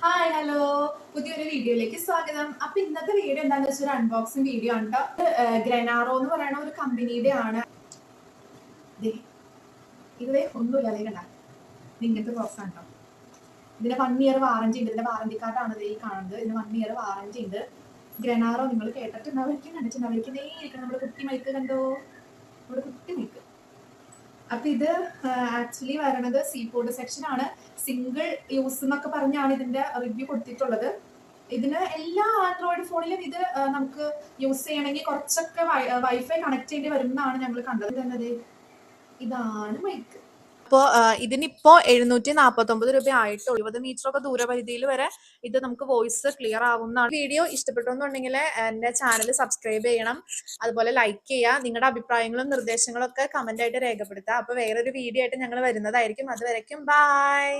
Hi hello, പുതിയൊരു വീഡിയോയിലേക്ക് സ്വാഗതം. അപ്പൊ ഇന്നത്തെ വീഡിയോ എന്താണെന്ന് വെച്ചാൽ ഒരു അൺബോക്സിംഗ് വീഡിയോ ആണ് കേട്ടോ. ഗ്രനാറോ എന്ന് പറയുന്ന ഒരു കമ്പനിയുടെ ആണ്. ഇത് ഒന്നുമില്ല, അതേ കണ്ട ഇങ്ങനത്തെ ബോക്സ് ആണ് കേട്ടോ. ഇതിന് 1 ഇയർ വാറന്റി ഉണ്ട്. ഇതിന്റെ വാറന്റി കാർഡാണ് ഈ കാണുന്നത്. ഇതിന് 1 ഇയർ വാറന്റി ഉണ്ട്. ഗ്രനാറോ നിങ്ങൾ കേട്ടിട്ടുണ്ടാവുമായിരിക്കും, കണ്ടിട്ടുണ്ടാവുമായിരിക്കും. ഇരിക്കണം നമ്മുടെ കുട്ടി മൈക്ക് കണ്ടോ, നമ്മുടെ കുട്ടി മൈക്ക്. അപ്പൊ ഇത് ആക്ച്വലി വരണത് സീഫുഡ് സെക്ഷൻ ആണ്. സിംഗിൾ യൂസ് എന്നൊക്കെ പറഞ്ഞാണ് ഇതിന്റെ റിവ്യൂ കൊടുത്തിട്ടുള്ളത്. ഇതിന് എല്ലാ ആൻഡ്രോയിഡ് ഫോണിലും ഇത് നമുക്ക് യൂസ് ചെയ്യണമെങ്കിൽ കുറച്ചൊക്കെ വൈഫൈ കണക്ട് ചെയ്യേണ്ടി വരും എന്നാണ് ഞങ്ങൾ കണ്ടത്. ഇതാണ് മൈക്ക്. അപ്പോൾ ഇതിനിപ്പോ 749 രൂപ ആയിട്ടുള്ളൂ. 20 മീറ്റർ ഒക്കെ ദൂരപരിധിയിൽ വരെ ഇത് നമുക്ക് വോയിസ് ക്ലിയർ ആവുന്നതാണ്. വീഡിയോ ഇഷ്ടപ്പെട്ടെന്നുണ്ടെങ്കിൽ എന്റെ ചാനൽ സബ്സ്ക്രൈബ് ചെയ്യണം, അതുപോലെ ലൈക്ക് ചെയ്യുക. നിങ്ങളുടെ അഭിപ്രായങ്ങളും നിർദ്ദേശങ്ങളും ഒക്കെ കമന്റ് ആയിട്ട് രേഖപ്പെടുത്തുക. അപ്പൊ വേറൊരു വീഡിയോ ആയിട്ട് ഞങ്ങൾ വരുന്നതായിരിക്കും. അതുവരയ്ക്കും ബൈ.